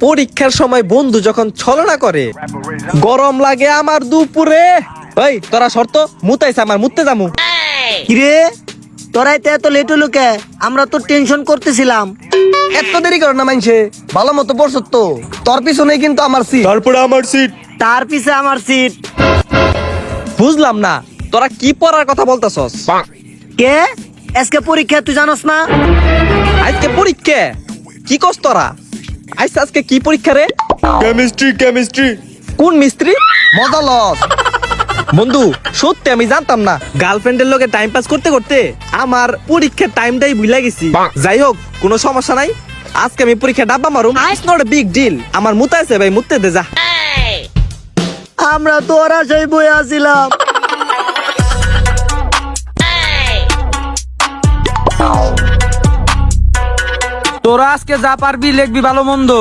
পরীক্ষার সময় বন্ধু যখন ছলনা করে, গরম লাগে আমার দুপুরে। ওই তোরা শর্ত মুতাইছে আমার, মুততে যামু। কিরে তোরাই তো এত লেট হলো কে? আমরা তো টেনশন করতেছিলাম। এত দেরি কর না মাইনছে, ভালো মতো পড়ছ তো। তোর পিছনে কিন্তু আমার সিট। তারপরে আমার সিট। তার পিছে আমার সিট। বুঝলাম না তোরা কি পড়ার কথা বলতাছস। কে আজকে পরীক্ষা তুই জানোস না? আজকে পরীক্ষা? কি কস তোরা? আজকে কি পরীক্ষা রে? কেমিস্ট্রি। কোন মিস্ত্রি? মজা লস। বন্ধু সত্যি আমি জানতাম না। গার্লফ্রেন্ডের লগে টাইম পাস করতে করতে আমার পরীক্ষার টাইমটাই ভুলে গেছি। যাই হোক কোনো সমস্যা নাই, আজকে আমি পরীক্ষা ডাব্বা মারুম। It's not a big deal. আমার মুতাইছে ভাই, মুততে দে যা। আমরা তো ওর আশায় বয়ে আছিলাম। তোরা আজকে যা পারবি লিখবি ভালো মন্দ।